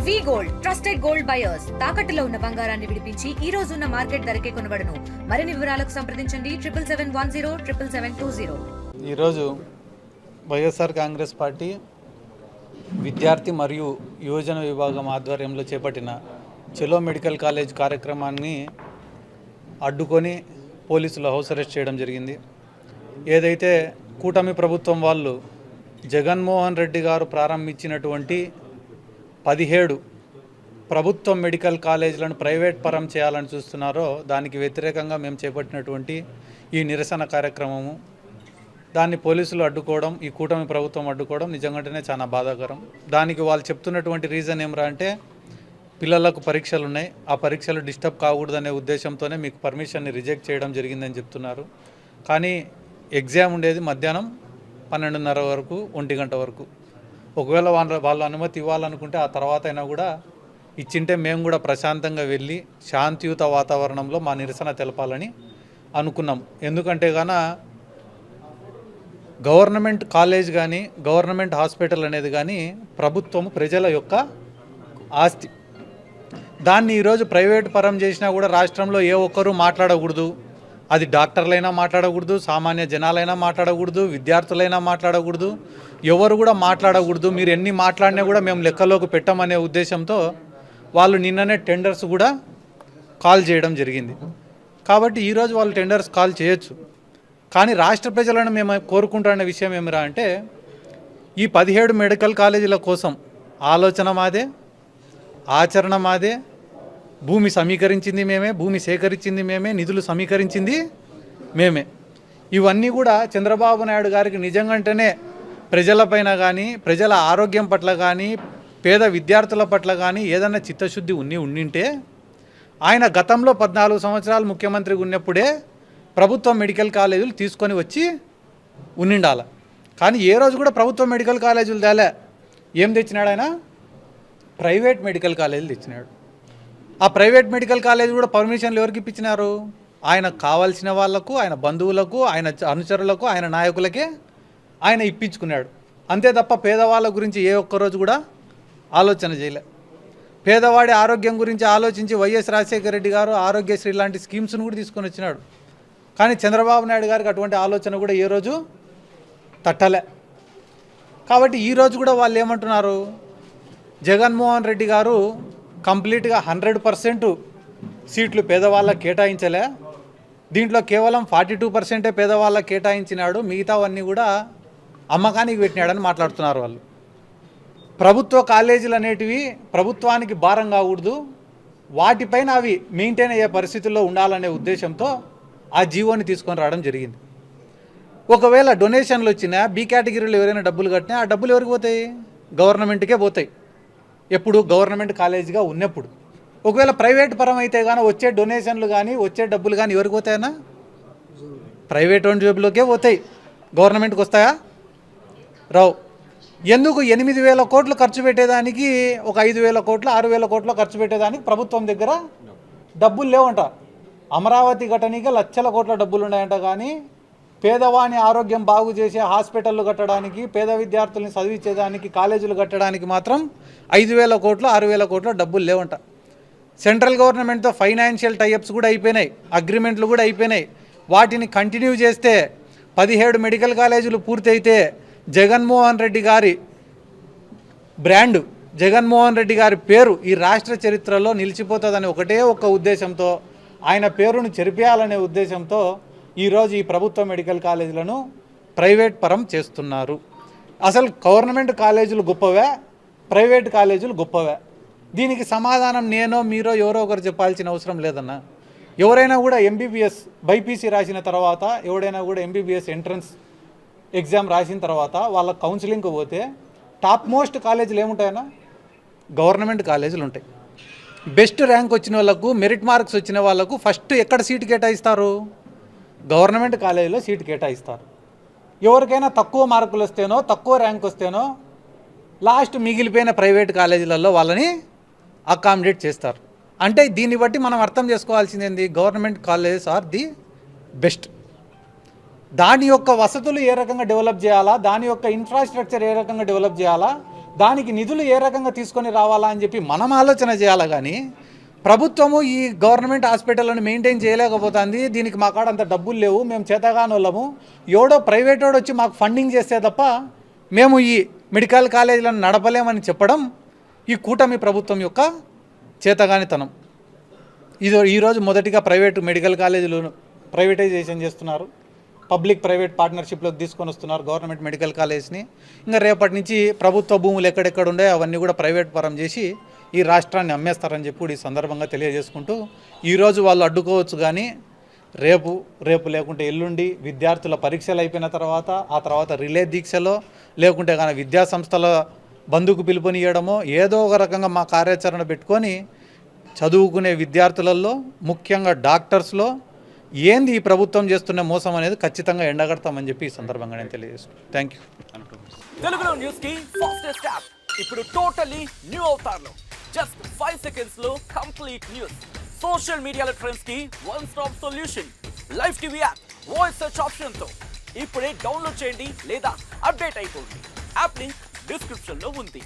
వి gold trusted gold buyers తాకట్టులో ఉన్న బంగారాన్ని విడిపించి ఈ రోజు ఉన్న మార్కెట్ ధరకే కొనబడును. మరిన్ని వివరాలకు సంప్రదించండి 77107720. ఈరోజు వైఎస్ఆర్ కాంగ్రెస్ పార్టీ విద్యార్థి మరియు యువజన విభాగం ఆధ్వర్యంలో చేపట్టిన చెలో మెడికల్ కాలేజ్ కార్యక్రమాన్ని అడ్డుకొని పోలీసులు హౌస్ అరెస్ట్ చేయడం జరిగింది. ఏదైతే కూటమి ప్రభుత్వం వాళ్ళు జగన్మోహన్ రెడ్డి గారు ప్రారంభించినటువంటి 17 ప్రభుత్వ మెడికల్ కాలేజీలను ప్రైవేట్ పరం చేయాలని చూస్తున్నారో దానికి వ్యతిరేకంగా మేము చేపట్టినటువంటి ఈ నిరసన కార్యక్రమము దాన్ని పోలీసులు అడ్డుకోవడం, ఈ కూటమి ప్రభుత్వం అడ్డుకోవడం నిజంగానే చాలా బాధాకరం. దానికి వాళ్ళు చెప్తున్నటువంటి రీజన్ ఏమరా అంటే పిల్లలకు పరీక్షలు ఉన్నాయి, ఆ పరీక్షలు డిస్టర్బ్ కాకూడదనే ఉద్దేశంతోనే మీకు పర్మిషన్ని రిజెక్ట్ చేయడం జరిగిందని చెప్తున్నారు. కానీ ఎగ్జామ్ ఉండేది మధ్యాహ్నం 12:30 వరకు 1 గంట వరకు. ఒకవేళ వాళ్ళు అనుమతి ఇవ్వాలనుకుంటే ఆ తర్వాత అయినా కూడా ఇచ్చింటే మేము కూడా ప్రశాంతంగా వెళ్ళి శాంతియుత వాతావరణంలో మా నిరసన తెలపాలని అనుకున్నాం. ఎందుకంటే గాన గవర్నమెంట్ కాలేజ్ కానీ గవర్నమెంట్ హాస్పిటల్ అనేది కానీ ప్రభుత్వం ప్రజల యొక్క ఆస్తి. దాన్ని ఈరోజు ప్రైవేట్ పరం చేసినా కూడా రాష్ట్రంలో ఏ ఒక్కరూ మాట్లాడకూడదు. అది డాక్టర్లైనా మాట్లాడకూడదు, సామాన్య జనాలైనా మాట్లాడకూడదు, విద్యార్థులైనా మాట్లాడకూడదు, ఎవరు కూడా మాట్లాడకూడదు. మీరు ఎన్ని మాట్లాడినా కూడా మేము లెక్కలోకి పెట్టమనే ఉద్దేశంతో వాళ్ళు నిన్ననే టెండర్స్ కూడా కాల్ చేయడం జరిగింది. కాబట్టి ఈరోజు వాళ్ళు టెండర్స్ కాల్ చేయొచ్చు. కానీ రాష్ట్ర ప్రజలను మేము కోరుకుంటున్న విషయం ఏమిరా అంటే ఈ 17 మెడికల్ కాలేజీల కోసం ఆలోచన మాదే, ఆచరణ మాదే, భూమి సమీకరించింది మేమే, భూమి సేకరించింది మేమే, నిధులు సమీకరించింది మేమే. ఇవన్నీ కూడా చంద్రబాబు నాయుడు గారికి నిజంగానే ప్రజలపైన కానీ ప్రజల ఆరోగ్యం పట్ల కానీ పేద విద్యార్థుల పట్ల కానీ ఏదైనా చిత్తశుద్ధి ఉండింటే ఆయన గతంలో 14 సంవత్సరాలు ముఖ్యమంత్రిగా ఉన్నప్పుడే ప్రభుత్వ మెడికల్ కాలేజీలు తీసుకొని వచ్చి ఉండాలి. కానీ ఏ రోజు కూడా ప్రభుత్వ మెడికల్ కాలేజీలు తేలే. ఏం తెచ్చినాడు ఆయన? ప్రైవేట్ మెడికల్ కాలేజీలు తెచ్చినాడు. ఆ ప్రైవేట్ మెడికల్ కాలేజ్ కూడా పర్మిషన్లు ఎవరికి ఇప్పించినారు? ఆయనకు కావాల్సిన వాళ్లకు, ఆయన బంధువులకు, ఆయన అనుచరులకు, ఆయన నాయకులకే ఆయన ఇప్పించుకున్నాడు. అంతే తప్ప పేదవాళ్ళ గురించి ఏ ఒక్కరోజు కూడా ఆలోచన చేయలే. పేదవాడి ఆరోగ్యం గురించి ఆలోచించి వైఎస్ రాజశేఖర రెడ్డి గారు ఆరోగ్యశ్రీ లాంటి స్కీమ్స్ను కూడా తీసుకొని వచ్చినాడు. కానీ చంద్రబాబు నాయుడు గారికి అటువంటి ఆలోచన కూడా ఏ రోజు తట్టలే. కాబట్టి ఈరోజు కూడా వాళ్ళు ఏమంటున్నారు? జగన్మోహన్ రెడ్డి గారు కంప్లీట్గా 100% సీట్లు పేదవాళ్ళకి కేటాయించలే, దీంట్లో కేవలం 42% పేదవాళ్ళకి కేటాయించినాడు, మిగతావన్నీ కూడా అమ్మకానికి పెట్టినాడని మాట్లాడుతున్నారు వాళ్ళు. ప్రభుత్వ కాలేజీలు అనేటివి ప్రభుత్వానికి భారం కాకూడదు, వాటిపైన అవి మెయింటైన్ అయ్యే పరిస్థితుల్లో ఉండాలనే ఉద్దేశంతో ఆ జీవోని తీసుకొని రావడం జరిగింది. ఒకవేళ డొనేషన్లు వచ్చినా, బి కేటగిరీలో ఎవరైనా డబ్బులు కట్టినా ఆ డబ్బులు ఎవరికి పోతాయి? గవర్నమెంట్కే పోతాయి. ఎప్పుడు? గవర్నమెంట్ కాలేజీగా ఉన్నప్పుడు. ఒకవేళ ప్రైవేట్ పరం అయితే కానీ వచ్చే డొనేషన్లు కానీ వచ్చే డబ్బులు కానీ ఎవరికి పోతాయన్నా? ప్రైవేట్ ఓన్ జేబులోకే పోతాయి. గవర్నమెంట్కి వస్తాయా? రావు. ఎందుకు 8,000 కోట్లు ఖర్చు పెట్టేదానికి ఒక 5,000 కోట్లు 6,000 కోట్లు ఖర్చు పెట్టేదానికి ప్రభుత్వం దగ్గర డబ్బులు లేవంట. అమరావతి ఘటనకి లక్షల కోట్ల డబ్బులు ఉన్నాయంట. కానీ పేదవాని ఆరోగ్యం బాగు చేసే హాస్పిటళ్ళు కట్టడానికి, పేద విద్యార్థుల్ని చదివించేదానికి, కాలేజీలు కట్టడానికి మాత్రం 5,000 కోట్లు 6,000 కోట్ల డబ్బులు లేవంట. సెంట్రల్ గవర్నమెంట్తో ఫైనాన్షియల్ టైఅప్స్ కూడా అయిపోయినాయి, అగ్రిమెంట్లు కూడా అయిపోయినాయి. వాటిని కంటిన్యూ చేస్తే 17 మెడికల్ కాలేజీలు పూర్తి అయితే జగన్మోహన్ రెడ్డి గారి బ్రాండ్, జగన్మోహన్ రెడ్డి గారి పేరు ఈ రాష్ట్ర చరిత్రలో నిలిచిపోతుందని ఒకటే ఒక్క ఉద్దేశంతో, ఆయన పేరును చెరిపేయాలనే ఉద్దేశంతో ఈరోజు ఈ ప్రభుత్వ మెడికల్ కాలేజీలను ప్రైవేట్ పరం చేస్తున్నారు. అసలు గవర్నమెంట్ కాలేజీలు గొప్పవే, ప్రైవేట్ కాలేజీలు గొప్పవే? దీనికి సమాధానం నేనో మీరో ఎవరో ఒకరు చెప్పాల్సిన అవసరం లేదన్నా. ఎవరైనా కూడా ఎంబీబీఎస్ బైపీసీ రాసిన తర్వాత, ఎవడైనా కూడా ఎంబీబీఎస్ ఎంట్రన్స్ ఎగ్జామ్ రాసిన తర్వాత వాళ్ళ కౌన్సిలింగ్కి పోతే టాప్ మోస్ట్ కాలేజీలు ఏముంటాయన్నా? గవర్నమెంట్ కాలేజీలు ఉంటాయి. బెస్ట్ ర్యాంక్ వచ్చిన వాళ్ళకు, మెరిట్ మార్క్స్ వచ్చిన వాళ్ళకు ఫస్ట్ ఎక్కడ సీటు కేటాయిస్తారు? గవర్నమెంట్ కాలేజీలో సీటు కేటాయిస్తారు. ఎవరికైనా తక్కువ మార్కులు వస్తేనో, తక్కువ ర్యాంక్ వస్తేనో లాస్ట్ మిగిలిపోయిన ప్రైవేట్ కాలేజీలలో వాళ్ళని అకామిడేట్ చేస్తారు. అంటే దీన్ని బట్టి మనం అర్థం చేసుకోవాల్సింది ఏంది? Government colleges are the best. దాని యొక్క వసతులు ఏ రకంగా డెవలప్ చేయాలా, దాని యొక్క ఇన్ఫ్రాస్ట్రక్చర్ ఏ రకంగా డెవలప్ చేయాలా, దానికి నిధులు ఏ రకంగా తీసుకొని రావాలా అని చెప్పి మనం ఆలోచన చేయాలి. కానీ ప్రభుత్వము ఈ గవర్నమెంట్ హాస్పిటల్ని మెయింటైన్ చేయలేకపోతుంది, దీనికి మా కాడ అంత డబ్బులు లేవు, మేము చేతగాని వాళ్ళము, ఎవడో ప్రైవేట్ వాడు వచ్చి మాకు ఫండింగ్ చేస్తే తప్ప మేము ఈ మెడికల్ కాలేజీలను నడపలేమని చెప్పడం ఈ కూటమి ప్రభుత్వం యొక్క చేతగానితనం. ఈరోజు మొదటిగా ప్రైవేటు మెడికల్ కాలేజీలు ప్రైవేటైజేషన్ చేస్తున్నారు, పబ్లిక్ ప్రైవేట్ పార్ట్నర్షిప్లోకి తీసుకొని వస్తున్నారు గవర్నమెంట్ మెడికల్ కాలేజ్ని. ఇంకా రేపటి నుంచి ప్రభుత్వ భూములు ఎక్కడెక్కడ ఉండే అవన్నీ కూడా ప్రైవేట్ పరం చేసి ఈ రాష్ట్రాన్ని అమ్మేస్తారని చెప్పి ఈ సందర్భంగా తెలియజేసుకుంటూ, ఈరోజు వాళ్ళు అడ్డుకోవచ్చు కానీ రేపు లేకుంటే ఎల్లుండి విద్యార్థుల పరీక్షలు అయిపోయిన తర్వాత ఆ తర్వాత రిలే దీక్షలో లేకుంటే కానీ విద్యా సంస్థల బంధుకు పిలుపునియడమో ఏదో ఒక రకంగా మా కార్యాచరణ పెట్టుకొని చదువుకునే విద్యార్థులలో ముఖ్యంగా డాక్టర్స్లో ఏంది ఈ ప్రభుత్వం చేస్తున్న మోసం అనేది ఖచ్చితంగా ఎండగడతామని చెప్పి ఈ సందర్భంగా నేను తెలియజేస్తున్నాను. Thank you. తెలుగులో న్యూస్ కి ఫాస్టెస్ట్ యాప్ ఇప్పుడు టోటలీ న్యూ అవతార్లో జస్ట్ 5 seconds లో కంప్లీట్ న్యూస్. సోషల్ మీడియాలో ట్రెండ్స్ కి one stop solution. Live TV app voice search option తో ఇప్పుడే డౌన్లోడ్ చేయండి లేదా అప్డేట్ అయిపోండి. యాప్ లింక్ డిస్క్రిప్షన్ లో ఉంది.